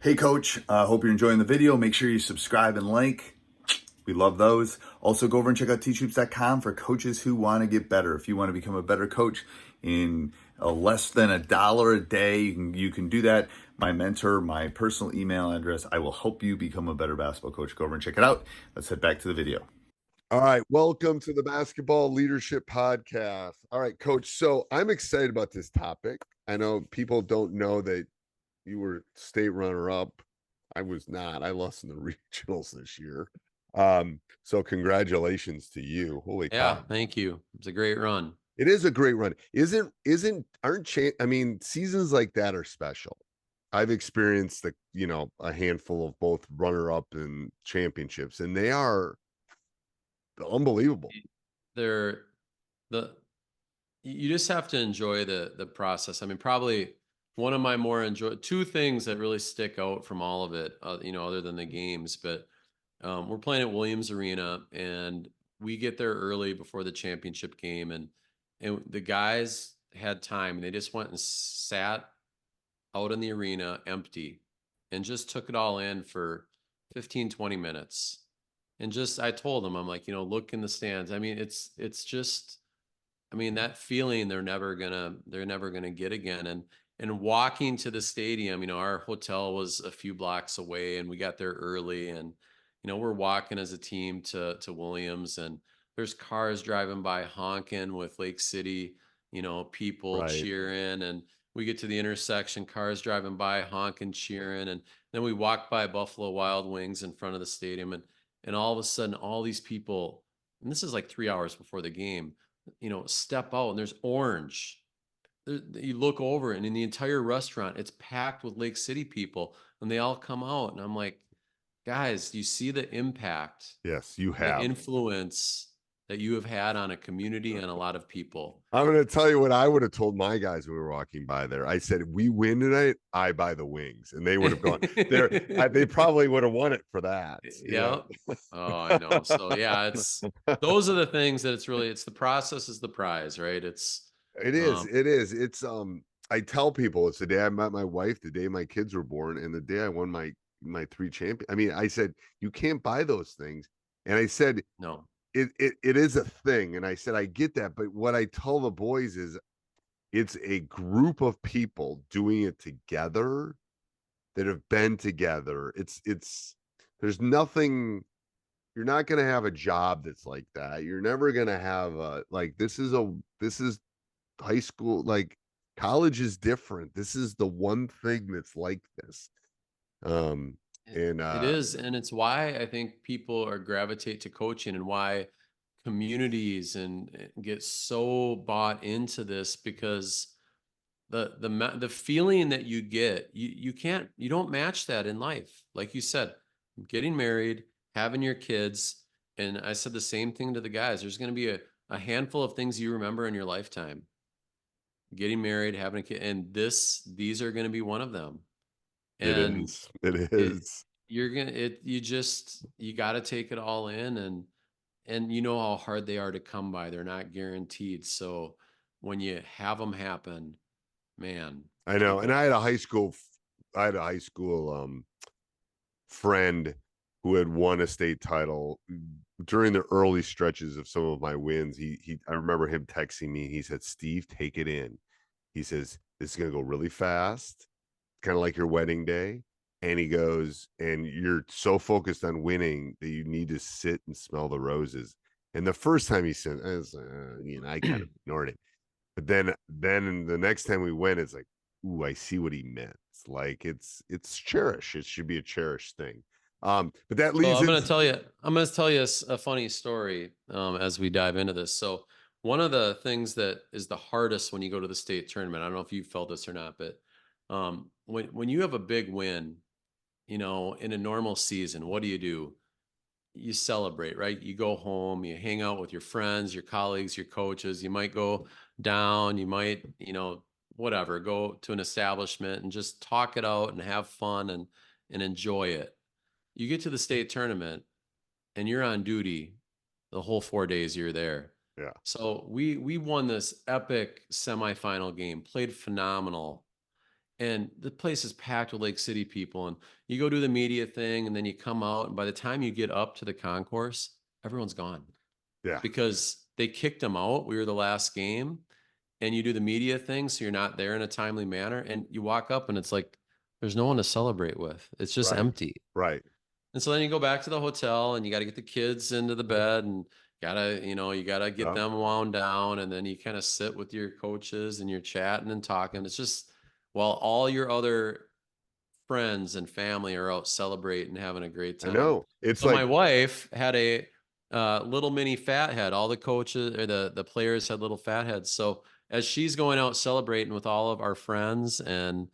Hey coach, hope you're enjoying the video. Make sure you subscribe and like. We love those. Also go over and check out teachhoops.com for coaches who want to get better. If you want to become a better coach in less than $1 a day, you can do that. My mentor, my personal email address, I will help you become a better basketball coach. Go over and check it out. Let's head back to the video. All right, welcome to the Basketball Leadership Podcast. All right, coach. So I'm excited about this topic. I know people don't know that you were state runner-up. I was not. I lost in the regionals this year. So congratulations to you. Holy Yeah, cow. thank you. It's a great run. It is a great run. I mean, seasons like that are special. I've experienced a handful of both runner-up and championships, and they are unbelievable. They're the you just have to enjoy the process. I mean, probably one of my two things that really stick out from all of it, other than the games, but we're playing at Williams Arena and we get there early before the championship game and the guys had time and they just went and sat out in the arena empty and just took it all in for 15, 20 minutes. And just, I told them, I'm like, look in the stands. I mean, it's just, I mean, that feeling they're never gonna get again. And walking to the stadium, our hotel was a few blocks away and we got there early and, we're walking as a team to Williams and there's cars driving by honking with Lake City, people Right. cheering and we get to the intersection, cars driving by honking, cheering. And then we walk by Buffalo Wild Wings in front of the stadium and all of a sudden all these people, and this is like 3 hours before the game, step out and there's orange. You look over and in the entire restaurant, it's packed with Lake City people and they all come out. And I'm like, guys, do you see the impact, Yes, you the have. influence that you have had on a community and a lot of people? I'm going to tell you what I would have told my guys when we were walking by there. I said, "We win tonight, I buy the wings," and they would have gone there. They probably would have won it for that. Yeah. Oh, I know. So yeah, those are the things that it's the process is the prize, right? It is. Um, It is. I tell people it's the day I met my wife, the day my kids were born, and the day I won my three champion. I mean, I said you can't buy those things, and I said no. it is a thing, and I said I get that, but what I tell the boys is it's a group of people doing it together that have been together. It's there's nothing. You're not going to have a job that's like that. You're never going to have a like this is high school, like college is different. This is the one thing that's like this. Um and It is, and it's why I think people are gravitate to coaching and why communities and get so bought into this because the feeling that you get, you don't match that in life. Like you said, getting married, having your kids, and I said the same thing to the guys. There's going to be a handful of things you remember in your lifetime. Getting married, having a kid, and these are going to be one of them. it And is. It it is. you're gonna it you got to take it all in and you know how hard they are to come by. They're not guaranteed. So when you have them happen, man, I know. take And it. I had a high school friend who had won a state title during the early stretches of some of my wins. I remember him texting me. He said, "Steve, take it in." He says, "This is going to go really fast, kind of like your wedding day." And he goes, "And you're so focused on winning that you need to sit and smell the roses." And the first time he said, I kind of ignored it. But then the next time we went, it's like, ooh, I see what he meant. It's like it's cherished. It should be a cherished thing. But that So leads into I'm going to tell you a funny story as we dive into this. So one of the things that is the hardest when you go to the state tournament, I don't know if you felt this or not, but when you have a big win, in a normal season, what do? You celebrate, right? You go home, you hang out with your friends, your colleagues, your coaches. You might go down, you might, whatever, go to an establishment and just talk it out and have fun and enjoy it. You get to the state tournament and you're on duty the whole 4 days you're there. yeah. So we won this epic semifinal game, played phenomenal. and the place is packed with Lake City people. And you go do the media thing, and then you come out, and by the time you get up to the concourse, everyone's gone Yeah. because they kicked them out. We were the last game, and you do the media thing, so you're not there in a timely manner. And you walk up, and it's like there's no one to celebrate with. It's just Right. empty. Right. And so then you go back to the hotel, and you got to get the kids into the bed, and you gotta get Yeah. them wound down, and then you kind of sit with your coaches and you're chatting and talking. It's just while all your other friends and family are out celebrating, having a great I time. know. It's So like, my wife had a little mini fat head. All the coaches or the players had little fat heads. So as she's going out celebrating with all of our friends and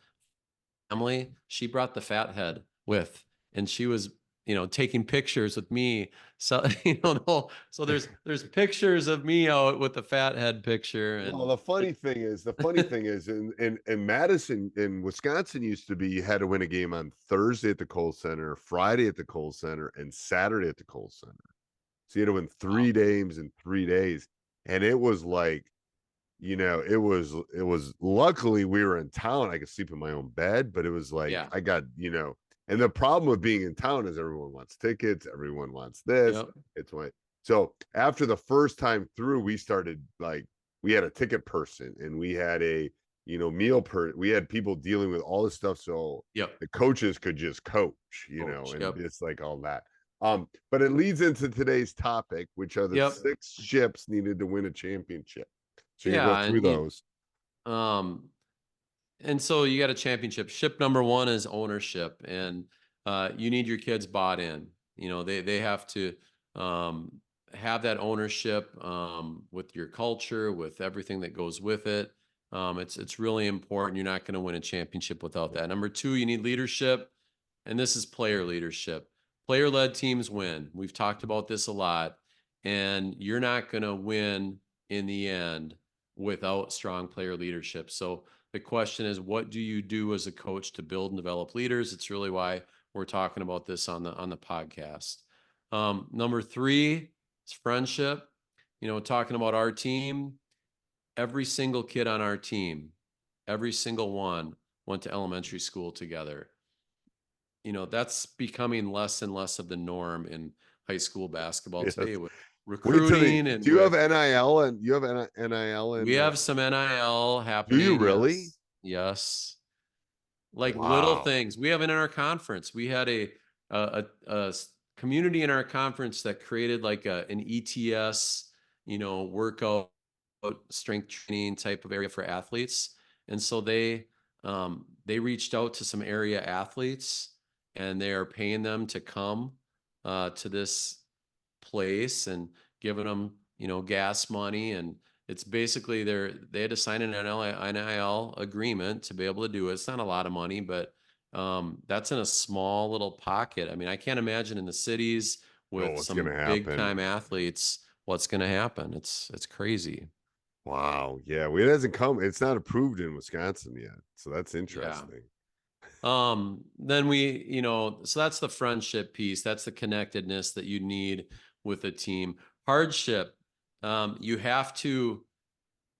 family, she brought the fat head with, and she was, taking pictures with me. So, so there's pictures of me out with the fat head picture. well, And the funny thing is in Madison, in Wisconsin, used to be you had to win a game on Thursday at the Kohl Center, Friday at the Kohl Center, and Saturday at the Kohl Center. So you had to win 3 games in 3 days. And it was like, it was luckily we were in town. I could sleep in my own bed, but it was like yeah, I got, and the problem with being in town is everyone wants tickets, everyone wants this. yep, It's why. So after the first time through, we started like we had a ticket person and we had a we had people dealing with all this stuff. So yep, the coaches could just coach, and yep, it's like all that. But it leads into today's topic, which are the yep. 6 ships needed to win a championship. So you go Yeah, through those. um, and so you got a championship. Ship number one is ownership, and you need your kids bought in. They have to um, have that ownership with your culture, with everything that goes with it. It's really important. You're not going to win a championship without that. Number two, you need leadership, and this is player leadership. Player-led teams win. We've talked about this a lot, and you're not going to win in the end without strong player leadership. So the question is, what do you do as a coach to build and develop leaders? It's really why we're talking about this on the podcast. Number three is friendship. Talking about our team, every single kid on our team, every single one went to elementary school together. That's becoming less and less of the norm in high school basketball Yes. today with Wait till recruiting and do you have with NIL and you have NIL and we have some NIL do you happening. really? Yes. Like little Wow. things. We have it in our conference. We had a community in our conference that created like an ETS, workout strength training type of area for athletes. And so they reached out to some area athletes, and they are paying them to come to this place and giving them, gas money. And it's basically they had to sign an NIL agreement to be able to do it. It's not a lot of money, but that's in a small little pocket. I mean, I can't imagine in the cities with What's some gonna big happen? time athletes, what's going to happen. It's crazy. Wow. Yeah. Well, it hasn't come. It's not approved in Wisconsin yet. So that's Yeah. interesting. Then so that's the friendship piece. That's the connectedness that you need with a team. Hardship. You have to,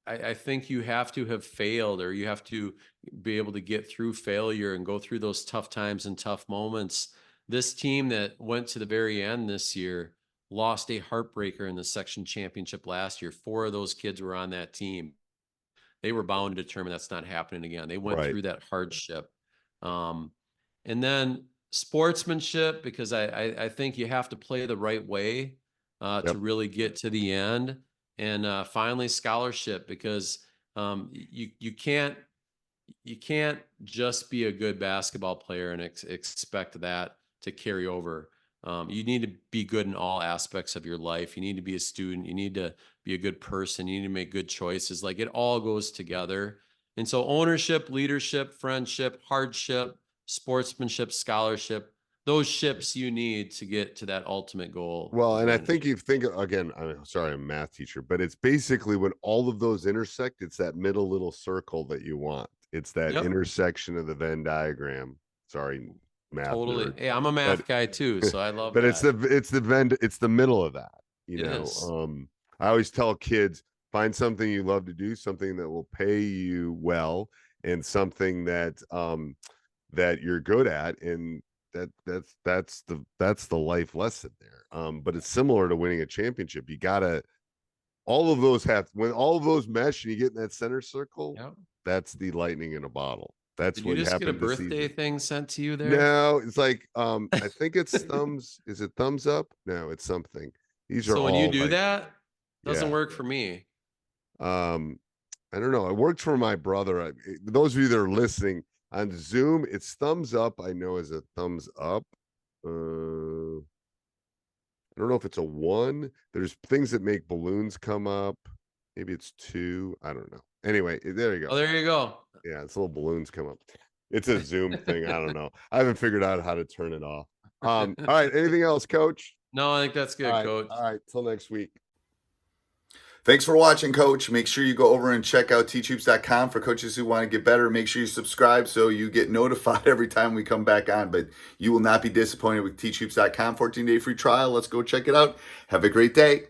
I think you have to have failed, or you have to be able to get through failure and go through those tough times and tough moments. This team that went to the very end this year lost a heartbreaker in the section championship last year. 4 of those kids were on that team. They were bound to determine that's not happening again. They went Right. through that hardship. And then sportsmanship, because I think you have to play the right way Yep. to really get to the end. And finally, scholarship, because you can't just be a good basketball player and expect that to carry over. You need to be good in all aspects of your life. You need to be a student. You need to be a good person. You need to make good choices. Like, it all goes together. And so ownership, leadership, friendship, hardship, sportsmanship, scholarship, those ships you need to get to that ultimate goal. Well, of and I winning. think you think again, I'm sorry, I'm a math teacher, but it's basically when all of those intersect, it's that middle little circle that you want. It's that Yep. intersection of the Venn diagram. Sorry, math Totally. nerd. Hey, I'm a math guy too, so I love But that. it's the middle of that, It is. I always tell kids, find something you love to do, something that will pay you well, and something that that you're good at, and that's the life lesson there. But it's similar to winning a championship. You gotta, all of those have, when all of those mesh and you get in that center circle, Yep. that's the lightning in a bottle. That's Did you what just get a happened this birthday season. thing sent to you there? No, it's like I think it's thumbs. Is it thumbs up? No, it's something. These are So when you all do like, that, doesn't yeah. work for me. I don't know. I worked for my brother. Those of you that are listening on Zoom, it's thumbs up. I know is a thumbs up. I don't know if it's a 1. There's things that make balloons come up. Maybe it's 2. I don't know. Anyway, there you Oh, go. there you go. Yeah, it's little balloons come up. It's a Zoom thing. I don't know. I haven't figured out how to turn it off. All right. Anything else, Coach? No, I think that's good, Coach. All right. Till next week. Thanks for watching, Coach. Make sure you go over and check out teachhoops.com for coaches who want to get better. Make sure you subscribe so you get notified every time we come back on. But you will not be disappointed with teachhoops.com. 14-day free trial. Let's go check it out. Have a great day.